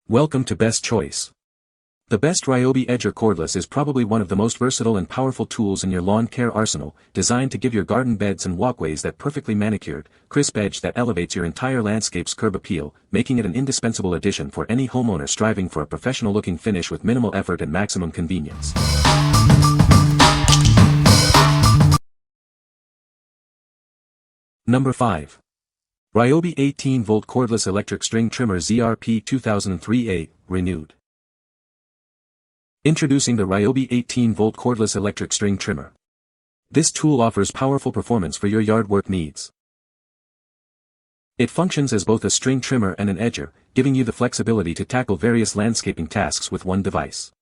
Welcome to Best Choice. The best Ryobi Edger Cordless is probably one of the most versatile and powerful tools in your lawn care arsenal, designed to give your garden beds and walkways that perfectly manicured, crisp edge that elevates your entire landscape's curb appeal, making it an indispensable addition for any homeowner striving for a professional-looking finish with minimal effort and maximum convenience. Number 5. Ryobi 18-volt Cordless Electric String Trimmer ZRP 2003A, renewed. Introducing the Ryobi 18-volt Cordless Electric String Trimmer. This tool offers powerful performance for your yard work needs. It functions as both a string trimmer and an edger, giving you the flexibility to tackle various landscaping tasks with one device.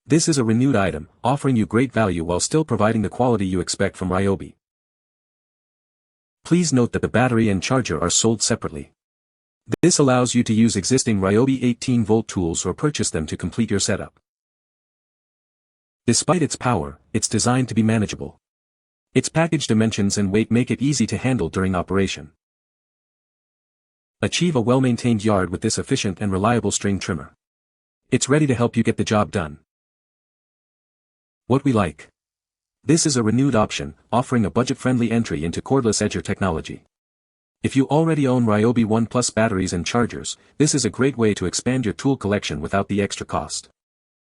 This is a renewed item, offering you great value while still providing the quality you expect from Ryobi. Please note that the battery and charger are sold separately. This allows you to use existing Ryobi 18-volt tools or purchase them to complete your setup. Despite its power, it's designed to be manageable. Its package dimensions and weight make it easy to handle during operation. Achieve a well-maintained yard with this efficient and reliable string trimmer. It's ready to help you get the job done. What we like. This is a renewed option, offering a budget-friendly entry into cordless edger technology. If you already own Ryobi One Plus batteries and chargers, this is a great way to expand your tool collection without the extra cost.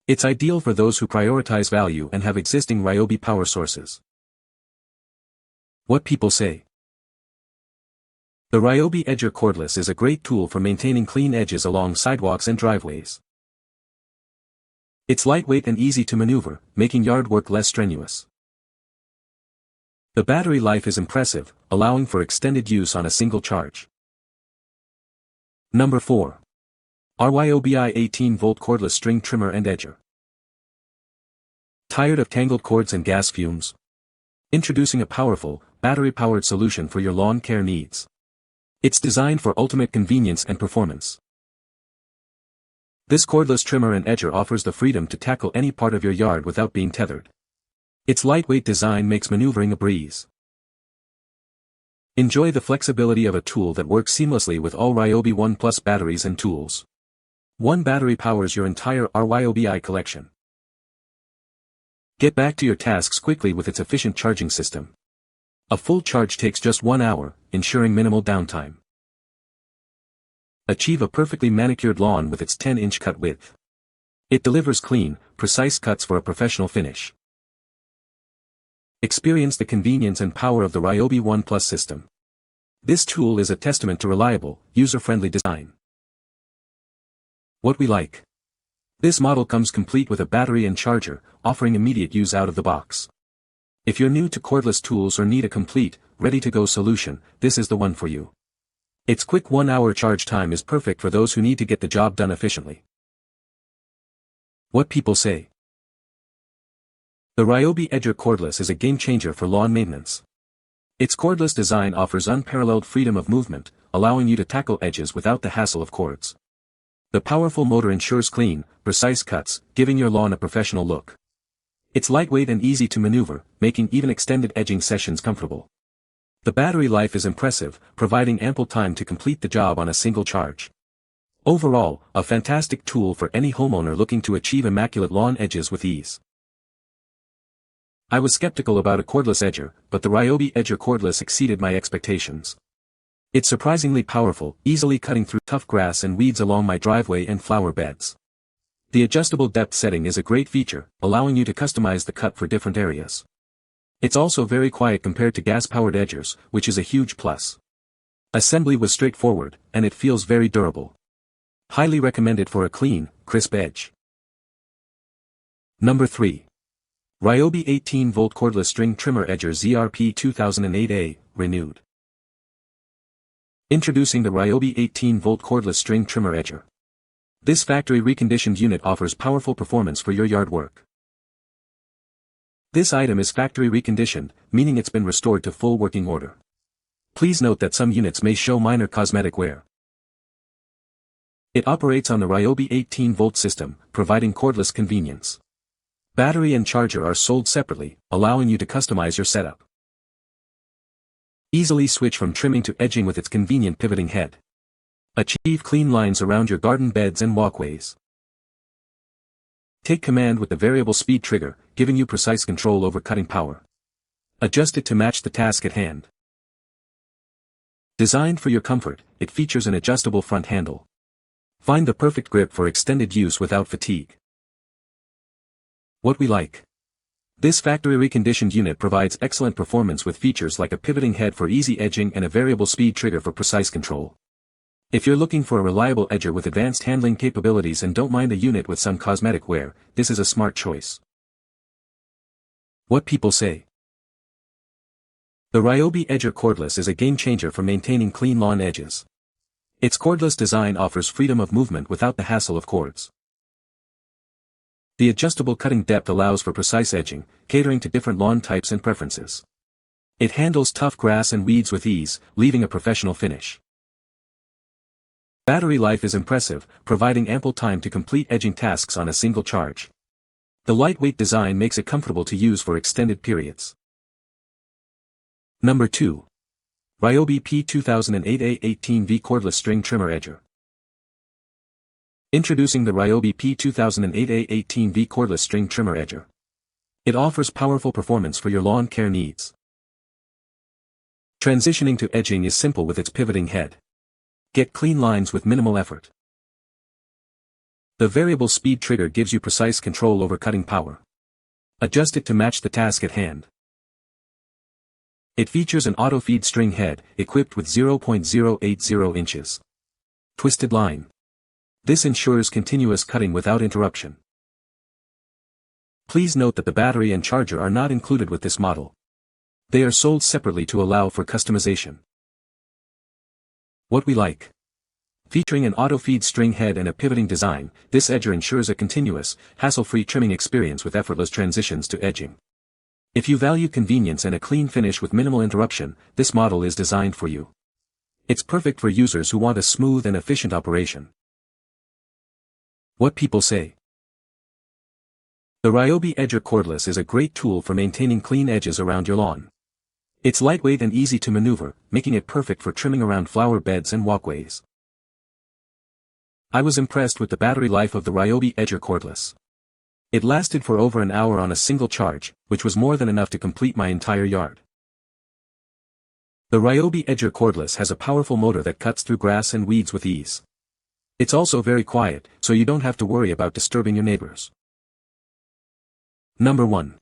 It's ideal for those who prioritize value and have existing Ryobi power sources. What people say. The Ryobi Edger Cordless is a great tool for maintaining clean edges along sidewalks and driveways. It's lightweight and easy to maneuver, making yard work less strenuous. The battery life is impressive, allowing for extended use on a single charge. Number 4. Ryobi 18-volt Cordless String Trimmer and Edger. Tired of tangled cords and gas fumes? Introducing a powerful, battery-powered solution for your lawn care needs. It's designed for ultimate convenience and performance. This cordless trimmer and edger offers the freedom to tackle any part of your yard without being tethered. Its lightweight design makes maneuvering a breeze. Enjoy the flexibility of a tool that works seamlessly with all Ryobi One Plus batteries and tools. One battery powers your entire Ryobi collection. Get back to your tasks quickly with its efficient charging system. A full charge takes just 1 hour, ensuring minimal downtime. Achieve a perfectly manicured lawn with its 10-inch cut width. It delivers clean, precise cuts for a professional finish. Experience the convenience and power of the Ryobi One Plus system. This tool is a testament to reliable, user-friendly design. What we like. This model comes complete with a battery and charger, offering immediate use out of the box. If you're new to cordless tools or need a complete, ready-to-go solution, this is the one for you. Its quick 1-hour charge time is perfect for those who need to get the job done efficiently. What people say. The Ryobi Edger Cordless is a game-changer for lawn maintenance. Its cordless design offers unparalleled freedom of movement, allowing you to tackle edges without the hassle of cords. The powerful motor ensures clean, precise cuts, giving your lawn a professional look. It's lightweight and easy to maneuver, making even extended edging sessions comfortable. The battery life is impressive, providing ample time to complete the job on a single charge. Overall, a fantastic tool for any homeowner looking to achieve immaculate lawn edges with ease. I was skeptical about a cordless edger, but the Ryobi Edger Cordless exceeded my expectations. It's surprisingly powerful, easily cutting through tough grass and weeds along my driveway and flower beds. The adjustable depth setting is a great feature, allowing you to customize the cut for different areas. It's also very quiet compared to gas-powered edgers, which is a huge plus. Assembly was straightforward, and it feels very durable. Highly recommended for a clean, crisp edge. Number 3. Ryobi 18-volt Cordless String Trimmer Edger ZRP 2008A, renewed. Introducing the Ryobi 18-volt Cordless String Trimmer Edger. This factory reconditioned unit offers powerful performance for your yard work. This item is factory reconditioned, meaning it's been restored to full working order. Please note that some units may show minor cosmetic wear. It operates on the Ryobi 18-volt system, providing cordless convenience. Battery and charger are sold separately, allowing you to customize your setup. Easily switch from trimming to edging with its convenient pivoting head. Achieve clean lines around your garden beds and walkways. Take command with the variable speed trigger, giving you precise control over cutting power. Adjust it to match the task at hand. Designed for your comfort, it features an adjustable front handle. Find the perfect grip for extended use without fatigue. What we like. This factory reconditioned unit provides excellent performance with features like a pivoting head for easy edging and a variable speed trigger for precise control. If you're looking for a reliable edger with advanced handling capabilities and don't mind a unit with some cosmetic wear, this is a smart choice. What people say. The Ryobi Edger Cordless is a game-changer for maintaining clean lawn edges. Its cordless design offers freedom of movement without the hassle of cords. The adjustable cutting depth allows for precise edging, catering to different lawn types and preferences. It handles tough grass and weeds with ease, leaving a professional finish. Battery life is impressive, providing ample time to complete edging tasks on a single charge. The lightweight design makes it comfortable to use for extended periods. Number 2. Ryobi P2008A18V Cordless String Trimmer Edger. Introducing the Ryobi P2008A18V Cordless String Trimmer Edger. It offers powerful performance for your lawn care needs. Transitioning to edging is simple with its pivoting head. Get clean lines with minimal effort. The variable speed trigger gives you precise control over cutting power. Adjust it to match the task at hand. It features an auto-feed string head, equipped with 0.080 inches. Twisted line. This ensures continuous cutting without interruption. Please note that the battery and charger are not included with this model. They are sold separately to allow for customization. What we like. Featuring an auto-feed string head and a pivoting design, this edger ensures a continuous, hassle-free trimming experience with effortless transitions to edging. If you value convenience and a clean finish with minimal interruption, this model is designed for you. It's perfect for users who want a smooth and efficient operation. What people say. The Ryobi Edger Cordless is a great tool for maintaining clean edges around your lawn. It's lightweight and easy to maneuver, making it perfect for trimming around flower beds and walkways. I was impressed with the battery life of the Ryobi Edger Cordless. It lasted for over an hour on a single charge, which was more than enough to complete my entire yard. The Ryobi Edger Cordless has a powerful motor that cuts through grass and weeds with ease. It's also very quiet, so you don't have to worry about disturbing your neighbors. Number 1.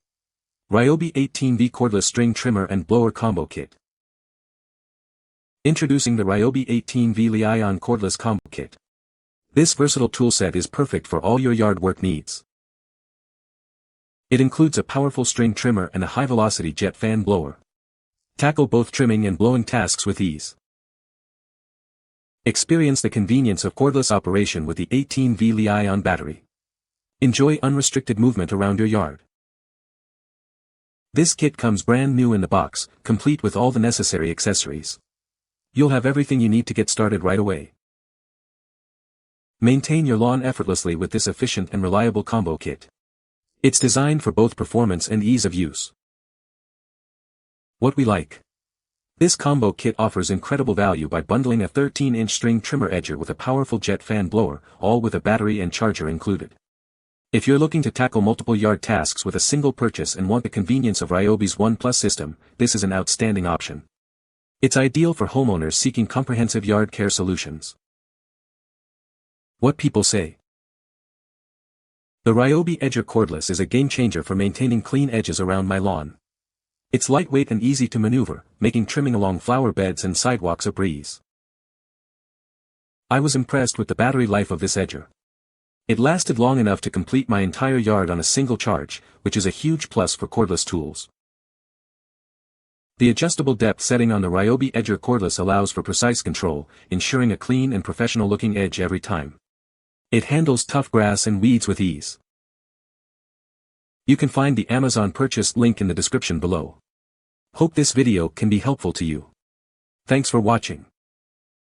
Ryobi 18V Cordless String Trimmer and Blower Combo Kit. Introducing the Ryobi 18V Li-ion Cordless Combo Kit. This versatile toolset is perfect for all your yard work needs. It includes a powerful string trimmer and a high-velocity jet fan blower. Tackle both trimming and blowing tasks with ease. Experience the convenience of cordless operation with the 18V Li-ion battery. Enjoy unrestricted movement around your yard. This kit comes brand new in the box, complete with all the necessary accessories. You'll have everything you need to get started right away. Maintain your lawn effortlessly with this efficient and reliable combo kit. It's designed for both performance and ease of use. What we like. This combo kit offers incredible value by bundling a 13-inch string trimmer edger with a powerful jet fan blower, all with a battery and charger included. If you're looking to tackle multiple yard tasks with a single purchase and want the convenience of Ryobi's One Plus system, this is an outstanding option. It's ideal for homeowners seeking comprehensive yard care solutions. What people say. The Ryobi Edger Cordless is a game-changer for maintaining clean edges around my lawn. It's lightweight and easy to maneuver, making trimming along flower beds and sidewalks a breeze. I was impressed with the battery life of this edger. It lasted long enough to complete my entire yard on a single charge, which is a huge plus for cordless tools. The adjustable depth setting on the Ryobi Edger Cordless allows for precise control, ensuring a clean and professional-looking edge every time. It handles tough grass and weeds with ease. You can find the Amazon purchase link in the description below. Hope this video can be helpful to you. Thanks for watching.